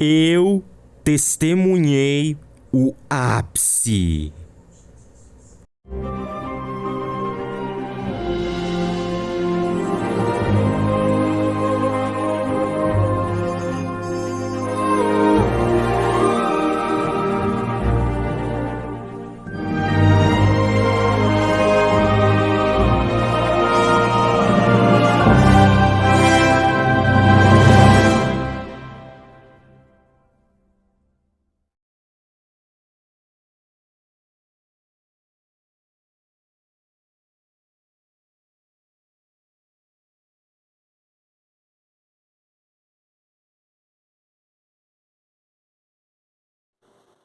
Eu testemunhei o ápice.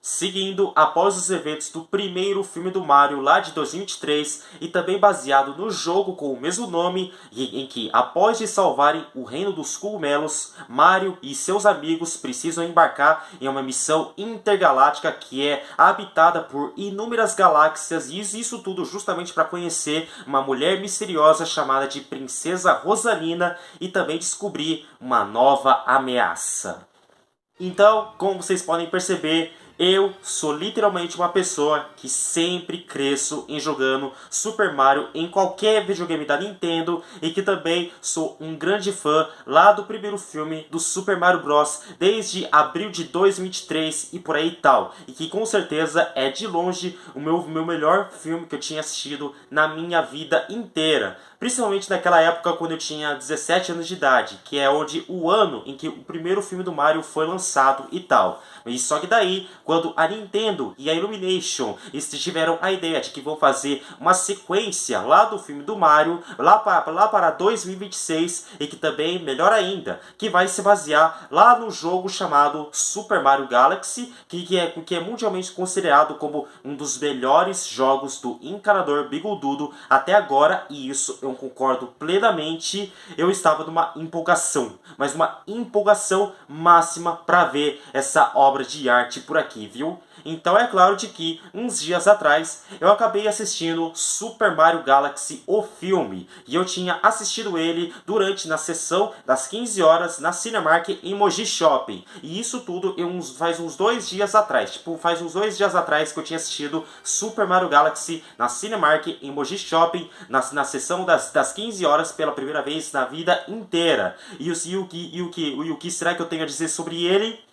Seguindo após os eventos do primeiro filme do Mario lá de 2023 e também baseado no jogo com o mesmo nome, em que após de salvarem o reino dos cogumelos, Mario e seus amigos precisam embarcar em uma missão intergaláctica que é habitada por inúmeras galáxias, e isso tudo justamente para conhecer uma mulher misteriosa chamada de Princesa Rosalina e também descobrir uma nova ameaça. Então, como vocês podem perceber, eu sou literalmente uma pessoa que sempre cresço em jogando Super Mario em qualquer videogame da Nintendo e que também sou um grande fã lá do primeiro filme do Super Mario Bros. Desde abril de 2023 e por aí tal. E que com certeza é de longe o meu melhor filme que eu tinha assistido na minha vida inteira. Principalmente naquela época quando eu tinha 17 anos de idade, que é onde o ano em que o primeiro filme do Mario foi lançado e tal. E só que daí, quando a Nintendo e a Illumination tiveram a ideia de que vão fazer uma sequência lá do filme do Mario, lá para 2026, e que também, melhor ainda, que vai se basear lá no jogo chamado Super Mario Galaxy, que é mundialmente considerado como um dos melhores jogos do encanador bigodudo até agora, e isso eu concordo plenamente. Eu estava numa empolgação, mas uma empolgação máxima para ver essa obra de arte por aqui, viu? Então é claro de que, uns dias atrás, eu acabei assistindo Super Mario Galaxy, o filme. E eu tinha assistido ele durante na sessão das 15 horas na Cinemark em Mogi Shopping. E isso tudo faz uns 2 dias atrás. Tipo, faz uns 2 dias atrás que eu tinha assistido Super Mario Galaxy na Cinemark em Mogi Shopping, na sessão das 15 horas pela primeira vez na vida inteira. E o que será que eu tenho a dizer sobre ele?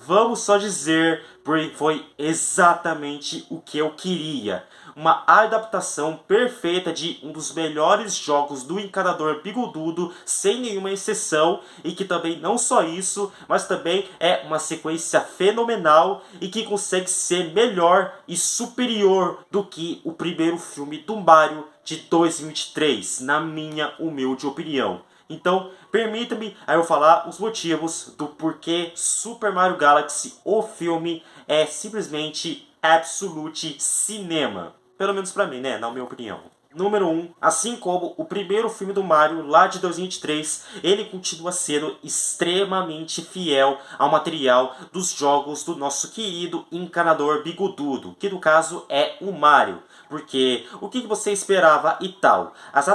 Vamos só dizer, porque foi exatamente o que eu queria. Uma adaptação perfeita de um dos melhores jogos do encanador bigodudo, sem nenhuma exceção, e que também não só isso, mas também é uma sequência fenomenal e que consegue ser melhor e superior do que o primeiro filme do Mario de 2023, na minha humilde opinião. Então, permita-me aí eu falar os motivos do porquê Super Mario Galaxy, o filme, é simplesmente absolute cinema. Pelo menos pra mim, né? Na minha opinião. Número 1, assim como o primeiro filme do Mario, lá de 2023, ele continua sendo extremamente fiel ao material dos jogos do nosso querido encanador bigodudo, que no caso é o Mario. Porque o que você esperava e tal? As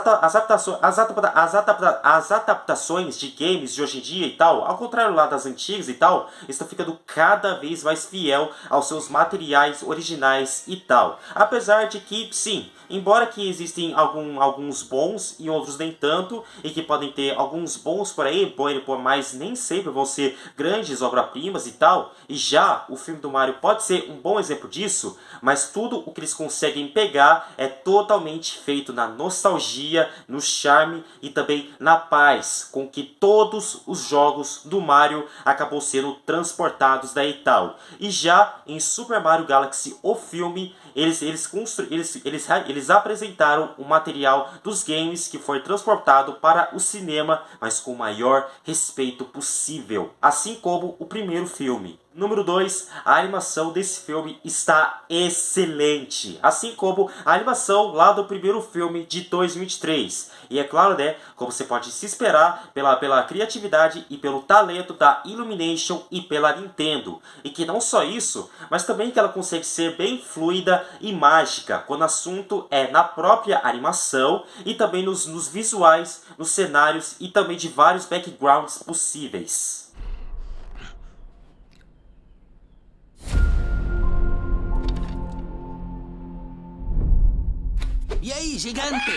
adaptações de games de hoje em dia e tal, ao contrário lá das antigas e tal, estão ficando cada vez mais fiel aos seus materiais originais e tal. Apesar de que, sim, embora que existem alguns bons e outros nem tanto, e que podem ter alguns bons por aí, mas nem sempre vão ser grandes obras-primas e tal, e já o filme do Mario pode ser um bom exemplo disso, mas tudo o que eles conseguem pegar é totalmente feito na nostalgia, no charme e também na paz com que todos os jogos do Mario acabou sendo transportados daí e tal. E já em Super Mario Galaxy, o filme, eles apresentaram o material dos games que foi transportado para o cinema, mas com o maior respeito possível, assim como o primeiro filme. Número 2, a animação desse filme está excelente, assim como a animação lá do primeiro filme de 2023. E é claro, né, como você pode se esperar, pela criatividade e pelo talento da Illumination e pela Nintendo. E que não só isso, mas também que ela consegue ser bem fluida e mágica, quando o assunto é na própria animação e também nos visuais, nos cenários e também de vários backgrounds possíveis. aí, gigante?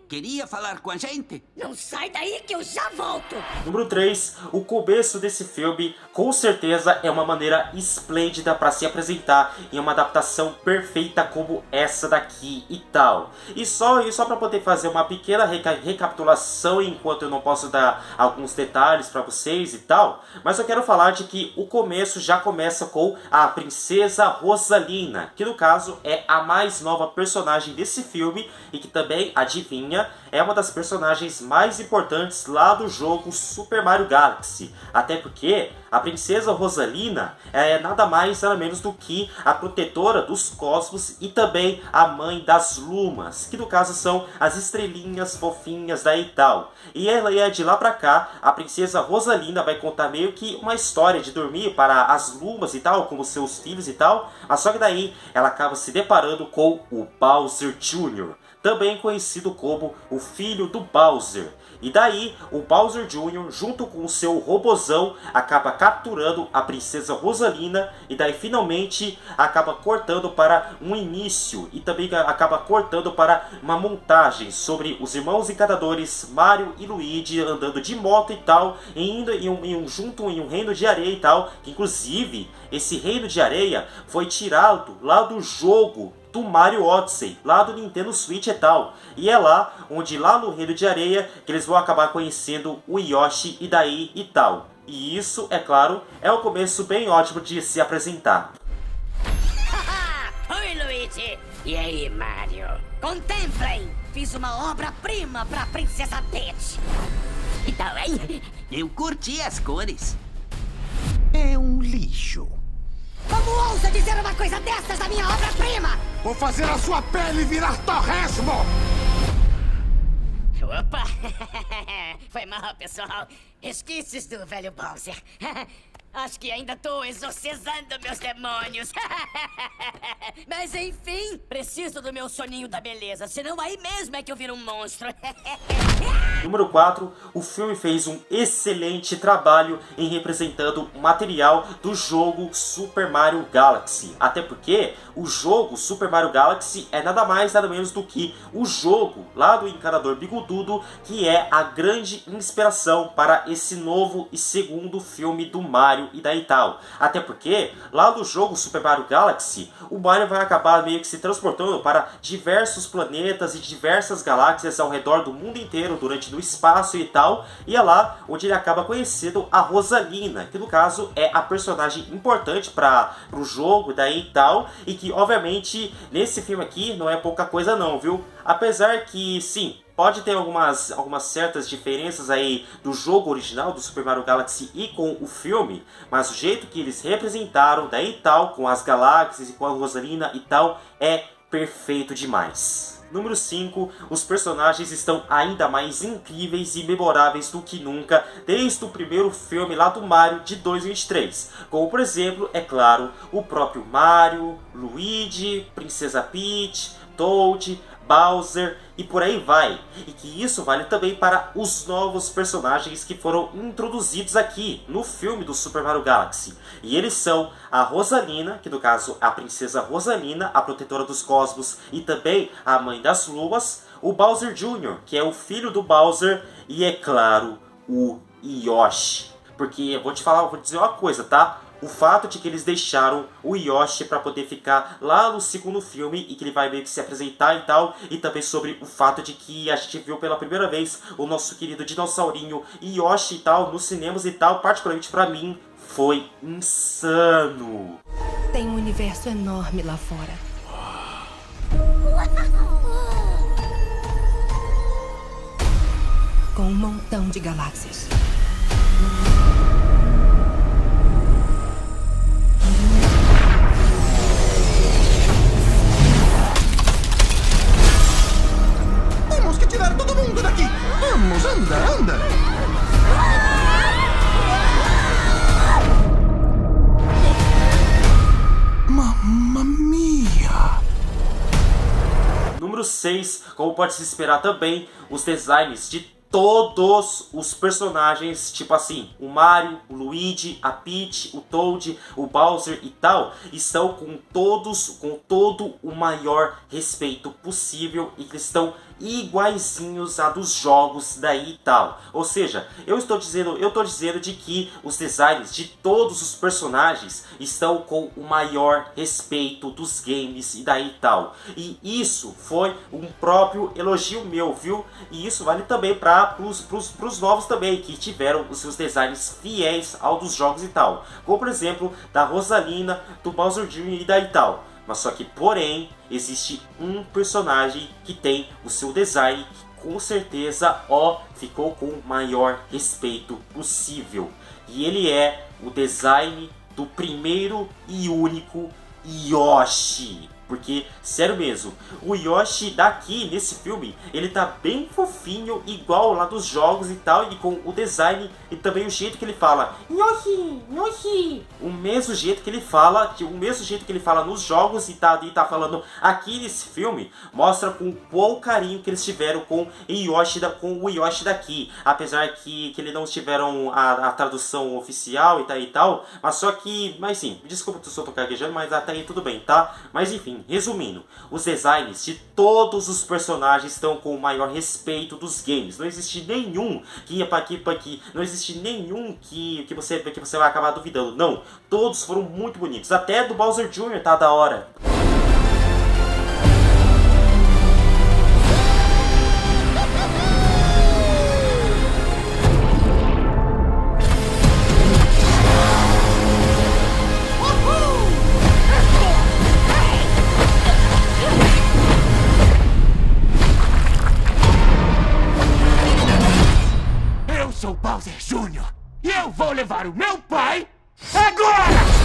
Queria falar com a gente? Não sai daí que eu já volto! Número 3, o começo desse filme com certeza é uma maneira esplêndida para se apresentar em uma adaptação perfeita como essa daqui e tal. E só para poder fazer uma pequena recapitulação, enquanto eu não posso dar alguns detalhes para vocês e tal, mas eu quero falar de que o começo já começa com a princesa Rosalina, que no caso é a mais nova personagem desse filme e que também, adivinha, é uma das personagens mais importantes lá do jogo Super Mario Galaxy. Até porque a princesa Rosalina é nada mais nada menos do que a protetora dos cosmos e também a mãe das lumas, que no caso são as estrelinhas fofinhas da e tal. E ela é de lá pra cá, a princesa Rosalina vai contar meio que uma história de dormir para as lumas e tal, como seus filhos e tal, mas só que daí ela acaba se deparando com o Bowser Jr., também conhecido como o filho do Bowser. E daí, o Bowser Jr., junto com o seu robozão, acaba capturando a princesa Rosalina e daí finalmente acaba cortando para um início e também acaba cortando para uma montagem sobre os irmãos encantadores Mario e Luigi andando de moto e tal, e indo junto em um reino de areia e tal, que inclusive esse reino de areia foi tirado lá do jogo do Mario Odyssey, lá do Nintendo Switch e tal. E é lá, onde lá no Reino de Areia, que eles vão acabar conhecendo o Yoshi e daí e tal. E isso, é claro, é um começo bem ótimo de se apresentar. Oi, Luigi! E aí, Mario? Contemplem! Fiz uma obra-prima pra Princesa Peach! Então, hein? Eu curti as cores. É um lixo. Como ousa dizer uma coisa dessas da minha obra-prima? Vou fazer a sua pele virar torresmo! Opa! Foi mal, pessoal. Resquícios do velho Bowser. Acho que ainda tô exorcizando meus demônios. Mas enfim, preciso do meu soninho da beleza, senão aí mesmo é que eu viro um monstro. Número 4, o filme fez um excelente trabalho em representando o material do jogo Super Mario Galaxy. Até porque o jogo Super Mario Galaxy é nada mais nada menos do que o jogo lá do Encanador Bigodudo, que é a grande inspiração para esse novo e segundo filme do Mario e daí tal. Até porque lá no jogo Super Mario Galaxy, o Mario vai acabar meio que se transportando para diversos planetas e diversas galáxias ao redor do mundo inteiro durante no espaço e tal, e é lá onde ele acaba conhecendo a Rosalina, que no caso é a personagem importante para o jogo daí e tal, e que obviamente nesse filme aqui não é pouca coisa não, viu? Apesar que sim, pode ter algumas certas diferenças aí do jogo original do Super Mario Galaxy e com o filme, mas o jeito que eles representaram daí e tal, com as galáxias e com a Rosalina e tal, é perfeito demais. Número 5, os personagens estão ainda mais incríveis e memoráveis do que nunca desde o primeiro filme lá do Mario de 2023. Como por exemplo, é claro, o próprio Mario, Luigi, Princesa Peach, Toad, Bowser e por aí vai. E que isso vale também para os novos personagens que foram introduzidos aqui no filme do Super Mario Galaxy. E eles são a Rosalina, que no caso é a princesa Rosalina, a protetora dos cosmos e também a mãe das luas, o Bowser Jr., que é o filho do Bowser, e é claro, o Yoshi. Porque eu vou dizer uma coisa, tá? O fato de que eles deixaram o Yoshi para poder ficar lá no segundo filme e que ele vai meio que se apresentar e tal, e também sobre o fato de que a gente viu pela primeira vez o nosso querido dinossaurinho Yoshi e tal nos cinemas e tal, particularmente para mim foi insano. Tem um universo enorme lá fora. Com um montão de galáxias. Temos que tirar todo mundo daqui! Vamos, anda, anda! Mamma mia! Número 6, como pode se esperar também, os designs de todos os personagens, tipo assim, o Mario, o Luigi, a Peach, o Toad, o Bowser e tal, estão com todo o maior respeito possível e que estão iguaizinhos a dos jogos daí e tal. Ou seja, eu tô dizendo de que os designs de todos os personagens estão com o maior respeito dos games e daí e tal. E isso foi um próprio elogio meu, viu? E isso vale também para os novos também, que tiveram os seus designs fiéis ao dos jogos e tal. Como por exemplo, da Rosalina, do Bowser Jr. e daí e tal. Mas só que, porém, existe um personagem que tem o seu design que com certeza, ficou com o maior respeito possível. E ele é o design do primeiro e único Yoshi. Porque, sério mesmo, o Yoshi daqui, nesse filme, ele tá bem fofinho, igual lá dos jogos e tal, e com o design e também o jeito que ele fala Yoshi, Yoshi, o mesmo jeito que ele fala nos jogos e tá falando aqui nesse filme, mostra com qual carinho que eles tiveram com o Yoshi daqui, apesar que eles não tiveram a tradução oficial e tal, mas sim, desculpa se eu tô caguejando, mas até aí tudo bem, tá? Mas enfim, resumindo, os designs de todos os personagens estão com o maior respeito dos games. Não existe nenhum que ia para aqui, não existe nenhum que você vai acabar duvidando. Não, todos foram muito bonitos. Até do Bowser Jr. tá da hora. Sou Bowser Jr. e eu vou levar o meu pai agora!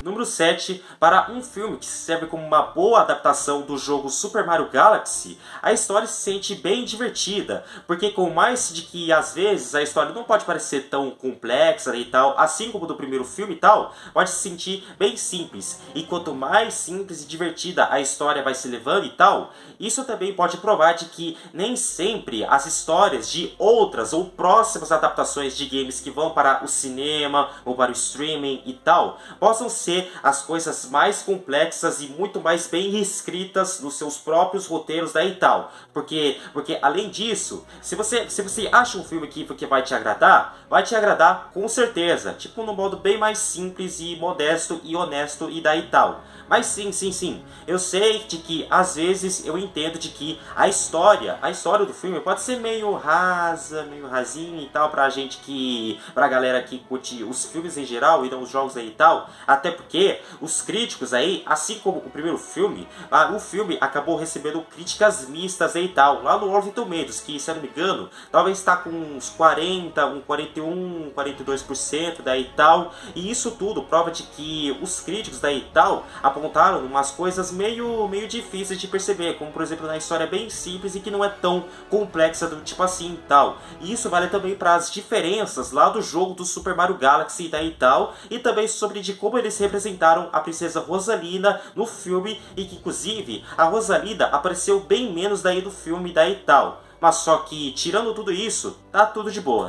Número 7, para um filme que serve como uma boa adaptação do jogo Super Mario Galaxy, a história se sente bem divertida, porque com mais de que às vezes a história não pode parecer tão complexa e tal, assim como do primeiro filme e tal, pode se sentir bem simples. E quanto mais simples e divertida a história vai se levando e tal, isso também pode provar de que nem sempre as histórias de outras ou próximas adaptações de games que vão para o cinema ou para o streaming e tal, possam ser as coisas mais complexas e muito mais bem escritas nos seus próprios roteiros daí e tal. Porque além disso, se você acha um filme que vai te agradar com certeza, tipo num modo bem mais simples e modesto e honesto e daí e tal. Mas sim, eu sei de que às vezes eu entendo de que a história do filme pode ser meio rasinha e tal pra galera que curte os filmes em geral e não os jogos aí e tal, até porque os críticos aí, assim como o primeiro filme, o filme acabou recebendo críticas mistas aí e tal, lá no Rotten Tomatoes, que se eu não me engano, talvez está com uns 41, 42% daí e tal, e isso tudo prova de que os críticos daí e tal apontaram umas coisas meio difíceis de perceber, como por exemplo na história bem simples e que não é tão complexa do tipo assim e tal. E isso vale também para as diferenças lá do jogo do Super Mario Galaxy e daí e tal, e também sobre de como eles representaram a princesa Rosalina no filme, e que inclusive a Rosalina apareceu bem menos daí do filme daí e tal. Mas só que tirando tudo isso, tá tudo de boa.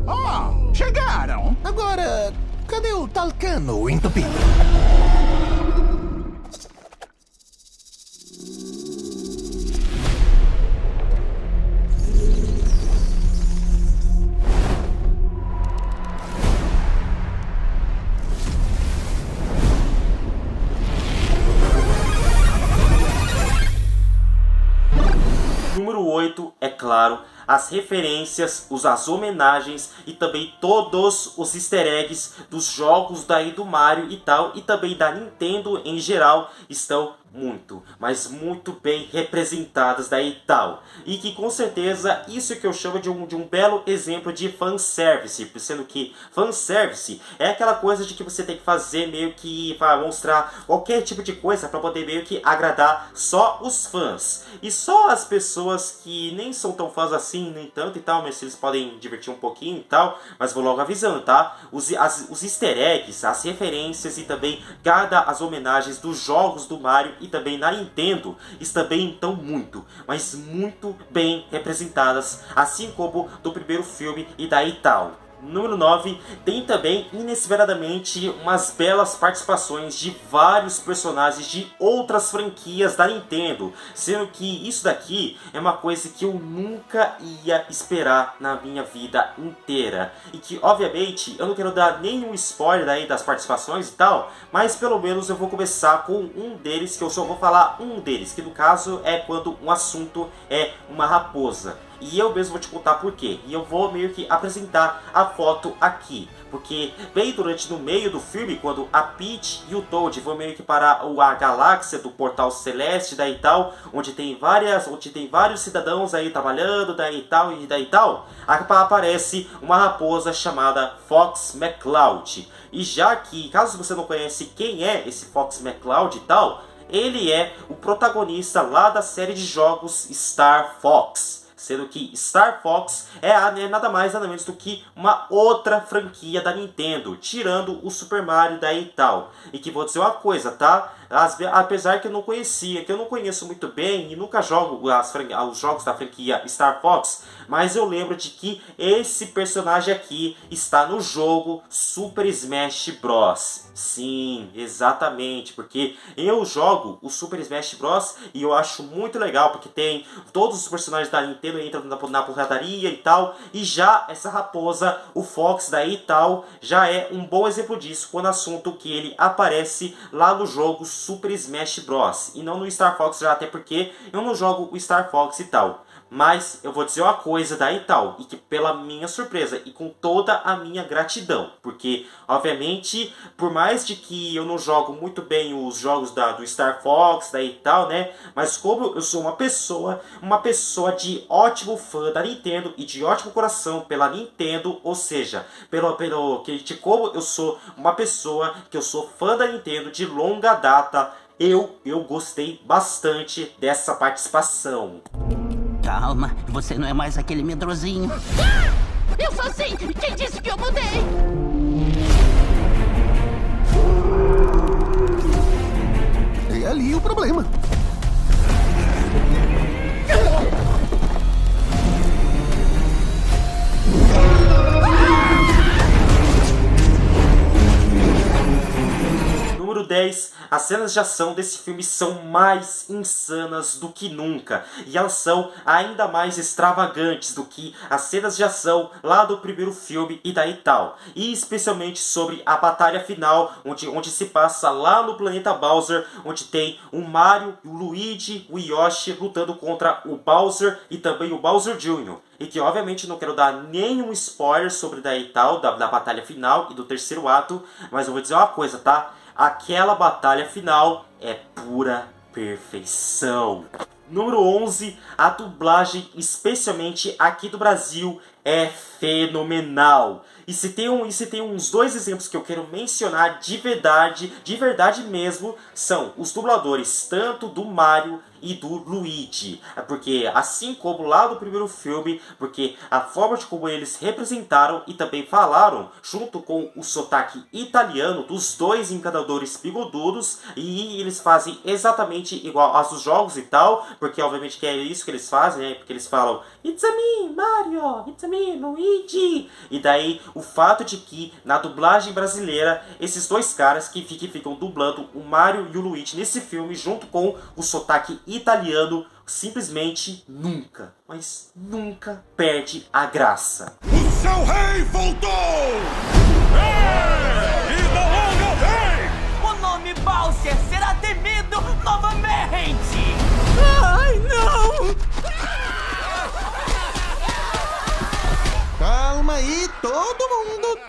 Oh, chegaram! Agora, cadê o tal cano entupido? Número 8, é claro, as referências, as homenagens e também todos os easter eggs dos jogos daí do Mario e tal, e também da Nintendo em geral, estão muito, mas muito bem representadas daí e tal. E que com certeza isso que eu chamo de um belo exemplo de fanservice, sendo que fanservice é aquela coisa de que você tem que fazer meio que para mostrar qualquer tipo de coisa para poder meio que agradar só os fãs. E só as pessoas que nem são tão fãs assim, nem tanto e tal, mas eles podem divertir um pouquinho e tal, mas vou logo avisando, tá? Os easter eggs, as referências e também as homenagens dos jogos do Mario e também na Nintendo também estão muito, mas muito bem representadas, assim como do primeiro filme e daí tal. Número 9, tem também, inesperadamente, umas belas participações de vários personagens de outras franquias da Nintendo, sendo que isso daqui é uma coisa que eu nunca ia esperar na minha vida inteira. E que, obviamente, eu não quero dar nenhum spoiler aí das participações e tal, mas pelo menos eu vou começar com um deles, que eu só vou falar um deles, que no caso é quando um assunto é uma raposa. E eu mesmo vou te contar por quê. E eu vou meio que apresentar a foto aqui. Porque bem no meio do filme, quando a Peach e o Toad vão meio que para a galáxia do Portal Celeste, daí tal, onde tem vários cidadãos aí trabalhando, daí tal e daí tal, aparece uma raposa chamada Fox McCloud. E já que, caso você não conhece quem é esse Fox McCloud e tal, ele é o protagonista lá da série de jogos Star Fox. Sendo que Star Fox é nada mais nada menos do que uma outra franquia da Nintendo, tirando o Super Mario daí e tal. E que vou dizer uma coisa, tá? Apesar que eu não conhecia, que eu não conheço muito bem e nunca jogo os jogos da franquia Star Fox, mas eu lembro de que esse personagem aqui está no jogo Super Smash Bros. Sim, exatamente, porque eu jogo o Super Smash Bros. E eu acho muito legal, porque tem todos os personagens da Nintendo entram na porradaria e tal, e já essa raposa, o Fox daí e tal, já é um bom exemplo disso, quando assunto que ele aparece lá no jogo Super Smash Bros. E não no Star Fox, já até porque eu não jogo o Star Fox e tal. Mas eu vou dizer uma coisa daí e tal, e que pela minha surpresa e com toda a minha gratidão, porque obviamente, por mais de que eu não jogo muito bem os jogos do Star Fox daí e tal, né, mas como eu sou uma pessoa de ótimo fã da Nintendo e de ótimo coração pela Nintendo, ou seja, como eu sou uma pessoa que eu sou fã da Nintendo de longa data, eu gostei bastante dessa participação. Calma, você não é mais aquele medrosinho. Eu sou sim! Quem disse que eu mudei? É ali o problema. Número 10, as cenas de ação desse filme são mais insanas do que nunca. E elas são ainda mais extravagantes do que as cenas de ação lá do primeiro filme e daí tal. E especialmente sobre a batalha final, onde se passa lá no planeta Bowser, onde tem o Mario, o Luigi, o Yoshi lutando contra o Bowser e também o Bowser Jr. E que obviamente não quero dar nenhum spoiler sobre daí tal, da batalha final e do terceiro ato, mas eu vou dizer uma coisa, tá? Aquela batalha final é pura perfeição. Número 11, a dublagem, especialmente aqui do Brasil, é fenomenal. E se tem uns dois exemplos que eu quero mencionar de verdade mesmo, são os dubladores tanto do Mario e do Luigi. Porque assim como lá no primeiro filme, porque a forma de como eles representaram e também falaram, junto com o sotaque italiano dos dois encanadores bigodudos, e eles fazem exatamente igual aos dos jogos e tal, porque obviamente que é isso que eles fazem, né? Porque eles falam "It's a me, Mario! It's a me, Luigi!" E daí o fato de que na dublagem brasileira, esses dois caras que ficam dublando o Mario e o Luigi nesse filme, junto com o sotaque italiano, simplesmente nunca, mas nunca perde a graça. O seu rei voltou! Vida longa ao rei! O nome Bowser será temido novamente! Ai, não! Calma aí, todo mundo!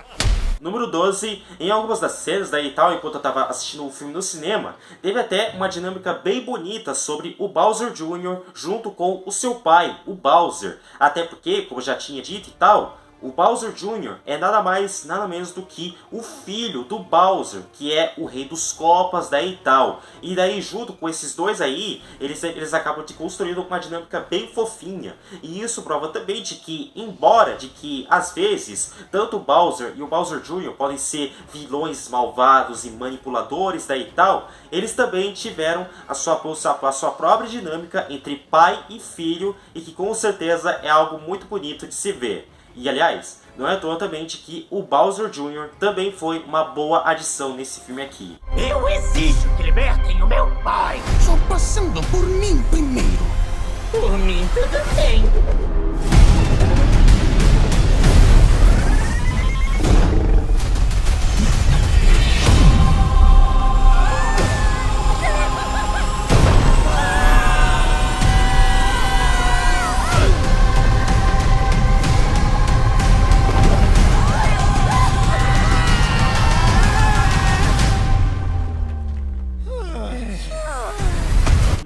Número 12, em algumas das cenas daí e tal, enquanto eu tava assistindo o filme no cinema, teve até uma dinâmica bem bonita sobre o Bowser Jr. junto com o seu pai, o Bowser. Até porque, como eu já tinha dito e tal, o Bowser Jr. é nada mais, nada menos do que o filho do Bowser, que é o rei dos Copas daí e tal. E daí, junto com esses dois aí, eles acabam de construir uma dinâmica bem fofinha. E isso prova também de que, embora de que, às vezes, tanto o Bowser e o Bowser Jr. podem ser vilões malvados e manipuladores daí e tal, eles também tiveram a sua própria dinâmica entre pai e filho, e que com certeza é algo muito bonito de se ver. E aliás, não é à toa também de que o Bowser Jr. também foi uma boa adição nesse filme aqui. Eu exijo que libertem o meu pai! Só passando por mim primeiro. Por mim, tudo bem.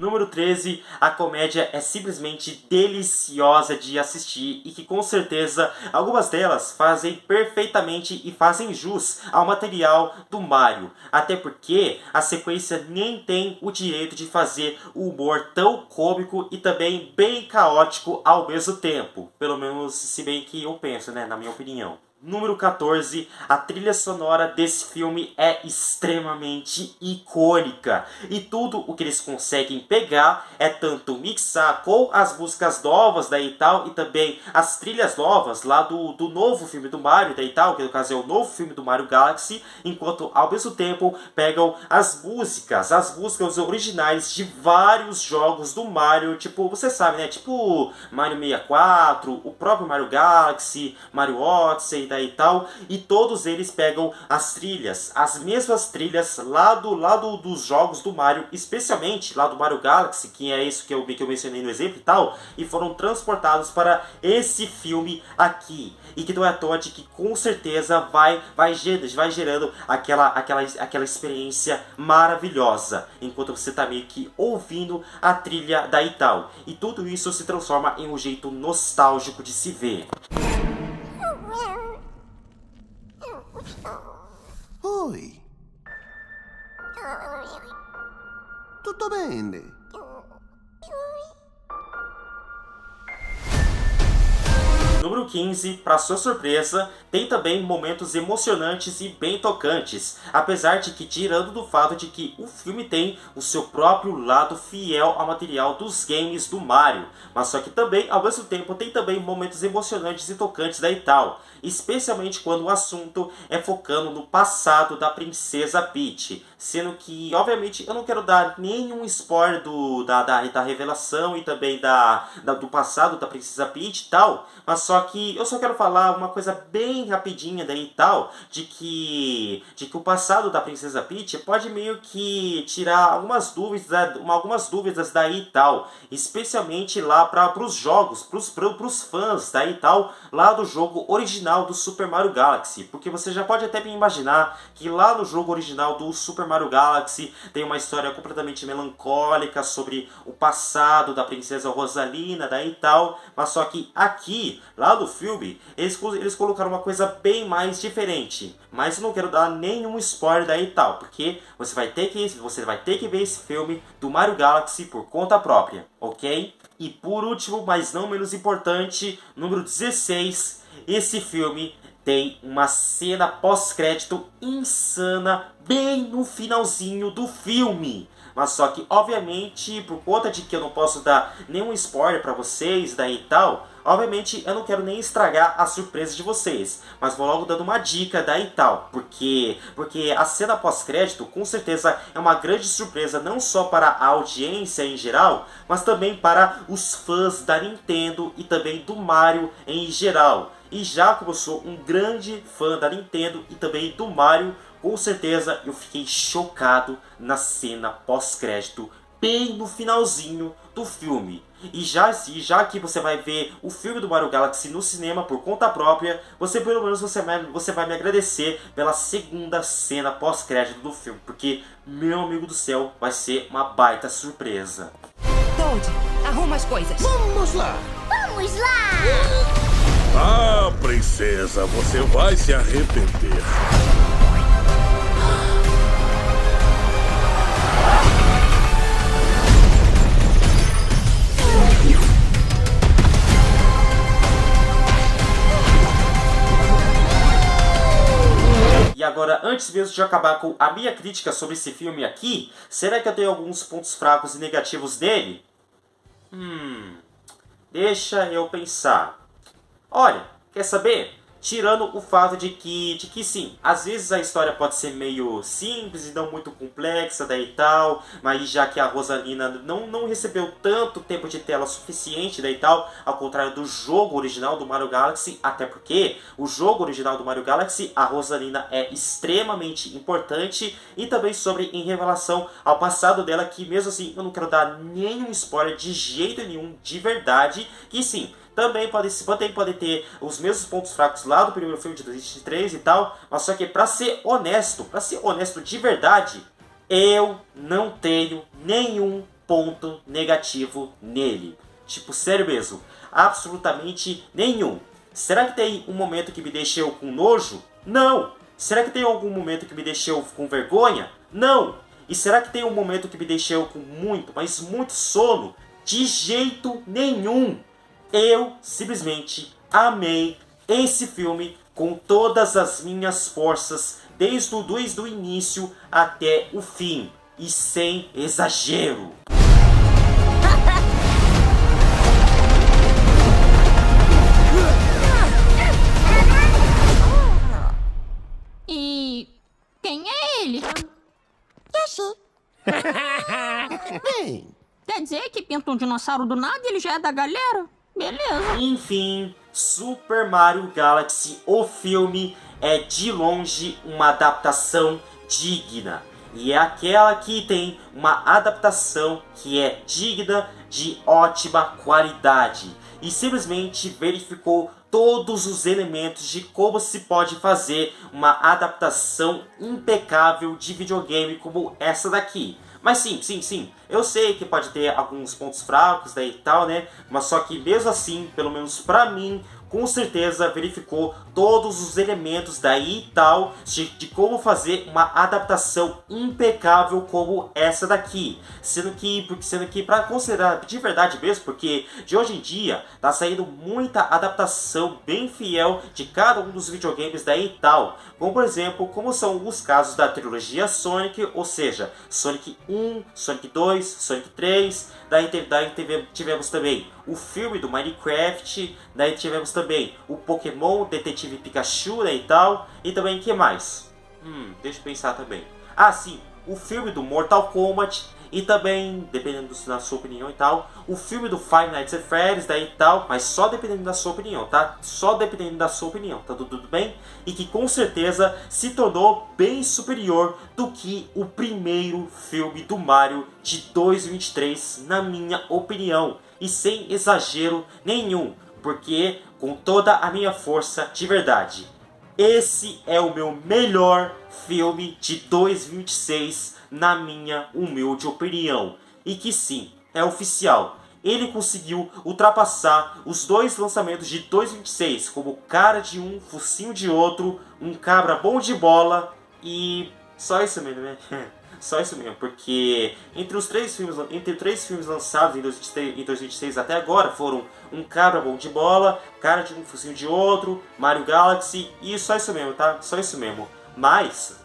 Número 13, a comédia é simplesmente deliciosa de assistir e que com certeza algumas delas fazem perfeitamente e fazem jus ao material do Mario. Até porque a sequência nem tem o direito de fazer o humor tão cômico e também bem caótico ao mesmo tempo. Pelo menos se bem que eu penso, né, na minha opinião. Número 14, a trilha sonora desse filme é extremamente icônica. E tudo o que eles conseguem pegar é tanto mixar com as músicas novas daí e tal, e também as trilhas novas lá do novo filme do Mario daí e tal, que no caso é o novo filme do Mario Galaxy, enquanto ao mesmo tempo pegam as músicas originais de vários jogos do Mario, tipo, você sabe, né, tipo Mario 64, o próprio Mario Galaxy, Mario Odyssey, daí e tal, e todos eles pegam as trilhas, as mesmas trilhas lá dos jogos do Mario, especialmente lá do Mario Galaxy, que é isso que eu mencionei no exemplo e tal, e foram transportados para esse filme aqui. E que não é à toa de que com certeza vai gerando aquela experiência maravilhosa, enquanto você tá meio que ouvindo a trilha daí e tal. E tudo isso se transforma em um jeito nostálgico de se ver. Oi. Tutto bene? Número 15, para sua surpresa, tem também momentos emocionantes e bem tocantes, apesar de que tirando do fato de que o filme tem o seu próprio lado fiel ao material dos games do Mario, mas só que também, ao mesmo tempo, tem também momentos emocionantes e tocantes daí tal, especialmente quando o assunto é focando no passado da Peach, sendo que, obviamente, eu não quero dar nenhum spoiler da revelação e também do passado da Princesa Peach e tal, mas só que eu só quero falar uma coisa bem rapidinha daí e tal, de que o passado da Princesa Peach pode meio que tirar algumas dúvidas daí e tal, especialmente lá para os jogos, pros fãs daí e tal, lá do jogo original do Super Mario Galaxy, porque você já pode até imaginar que lá no jogo original do Super Mario Galaxy tem uma história completamente melancólica sobre o passado da Princesa Rosalina daí e tal, mas só que aqui, lá no filme, eles colocaram uma coisa bem mais diferente, mas eu não quero dar nenhum spoiler daí e tal, porque você vai ter que ver esse filme do Mario Galaxy por conta própria, ok? E por último, mas não menos importante, número 16, esse filme tem uma cena pós-crédito insana bem no finalzinho do filme. Mas só que, obviamente, por conta de que eu não posso dar nenhum spoiler pra vocês daí e tal, obviamente eu não quero nem estragar a surpresa de vocês, mas vou logo dando uma dica daí e tal, porque a cena pós-crédito com certeza é uma grande surpresa não só para a audiência em geral, mas também para os fãs da Nintendo e também do Mario em geral. E já como eu sou um grande fã da Nintendo e também do Mario, com certeza eu fiquei chocado na cena pós-crédito, bem no finalzinho do filme. E já que você vai ver o filme do Mario Galaxy no cinema por conta própria, pelo menos você vai me agradecer pela segunda cena pós-crédito do filme, porque, meu amigo do céu, vai ser uma baita surpresa. Toad, arruma as coisas. Vamos lá! Vamos lá! Ah, princesa, você vai se arrepender. E agora, antes mesmo de acabar com a minha crítica sobre esse filme aqui, será que eu tenho alguns pontos fracos e negativos dele? Deixa eu pensar. Olha, quer saber? Tirando o fato de que sim, às vezes a história pode ser meio simples e não muito complexa daí e tal, mas já que a Rosalina não recebeu tanto tempo de tela suficiente daí e tal, ao contrário do jogo original do Mario Galaxy, até porque o jogo original do Mario Galaxy, a Rosalina é extremamente importante, e também em relação ao passado dela, que mesmo assim eu não quero dar nenhum spoiler de jeito nenhum, de verdade, que sim, também pode ter os mesmos pontos fracos lá do primeiro filme de 2023 e tal, mas só que pra ser honesto de verdade, eu não tenho nenhum ponto negativo nele. Tipo, sério mesmo, absolutamente nenhum. Será que tem um momento que me deixou com nojo? Não! Será que tem algum momento que me deixou com vergonha? Não! E será que tem um momento que me deixou com muito, mas muito sono? De jeito nenhum! Eu simplesmente amei esse filme com todas as minhas forças, desde o início até o fim, e sem exagero. E quem é ele? Bem, Quer dizer que pinta um dinossauro do nada e ele já é da galera? Beleza. Enfim, Super Mario Galaxy, o filme, é de longe uma adaptação digna. E é aquela que tem uma adaptação que é digna de ótima qualidade. E simplesmente verificou todos os elementos de como se pode fazer uma adaptação impecável de videogame como essa daqui. Mas sim, eu sei que pode ter alguns pontos fracos daí e tal, né? Mas só que mesmo assim, pelo menos pra mim, com certeza verificou todos os elementos daí e tal de como fazer uma adaptação impecável como essa daqui. Sendo que para considerar de verdade mesmo, porque de hoje em dia tá saindo muita adaptação bem fiel de cada um dos videogames daí e tal. Como por exemplo, como são os casos da trilogia Sonic, ou seja, Sonic 1, Sonic 2, Sonic 3, daí tivemos também o filme do Minecraft, daí tivemos também o Pokémon Detetive Pikachu, né, e tal, e também o que mais? Deixa eu pensar também. Ah, sim, o filme do Mortal Kombat, e também, dependendo da sua opinião e tal, o filme do Five Nights at Freddy's, daí e tal, mas só dependendo da sua opinião, tá? Só dependendo da sua opinião, tá tudo bem? E que com certeza se tornou bem superior do que o primeiro filme do Mario de 2023, na minha opinião. E sem exagero nenhum, porque com toda a minha força de verdade, esse é o meu melhor filme de 2026, na minha humilde opinião. E que sim, é oficial, ele conseguiu ultrapassar os dois lançamentos de 2026, como Cara de um, Focinho de outro, Um Cabra Bom de Bola, e só isso mesmo, né? Só isso mesmo, porque entre três filmes lançados em 2026 até agora foram Um Cabra Bom de Bola, Cara de um, Focinho de outro, Mario Galaxy, e só isso mesmo, tá? Só isso mesmo. Mas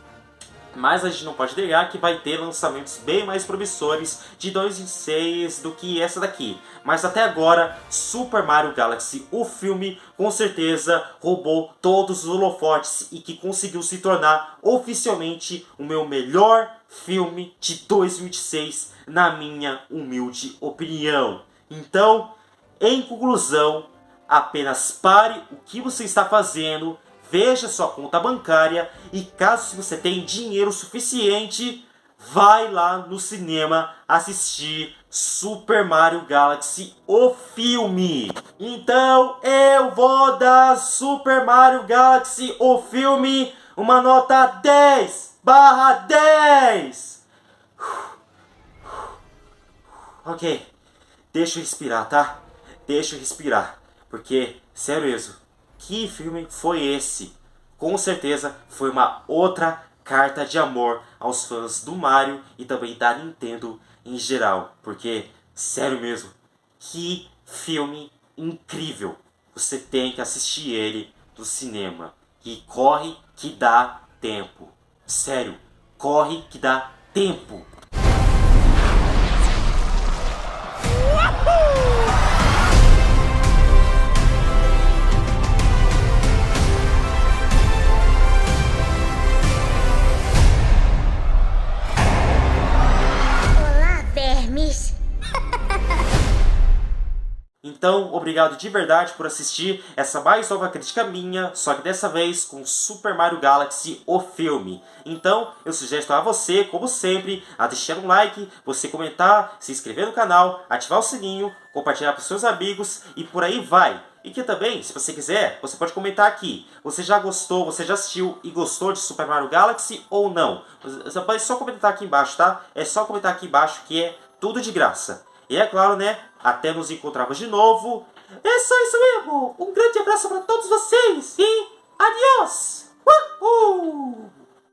a gente não pode negar que vai ter lançamentos bem mais promissores de 2026 do que essa daqui. Mas até agora, Super Mario Galaxy, o filme, com certeza roubou todos os holofotes e que conseguiu se tornar oficialmente o meu melhor filme de 2026, na minha humilde opinião. Então, em conclusão, apenas pare o que você está fazendo, veja sua conta bancária e caso você tenha dinheiro suficiente, vai lá no cinema assistir Super Mario Galaxy, o filme. Então eu vou dar Super Mario Galaxy, o filme, uma nota 10/10. Ok, deixa eu respirar, tá? Deixa eu respirar, porque, sério mesmo, que filme foi esse? Com certeza foi uma outra carta de amor aos fãs do Mario e também da Nintendo em geral. Porque, sério mesmo, que filme incrível. Você tem que assistir ele no cinema. E corre que dá tempo. Sério, corre que dá tempo. Olá, vermes. Então, obrigado de verdade por assistir essa mais nova crítica minha, só que dessa vez com Super Mario Galaxy, o filme. Então, eu sugiro a você, como sempre, a deixar um like, você comentar, se inscrever no canal, ativar o sininho, compartilhar com seus amigos e por aí vai. E que também, se você quiser, você pode comentar aqui. Você já gostou, você já assistiu e gostou de Super Mario Galaxy ou não? Você pode só comentar aqui embaixo, tá? É só comentar aqui embaixo que é tudo de graça. E é claro, né? Até nos encontrarmos de novo. É só isso mesmo. Um grande abraço para todos vocês e adiós! Uhul!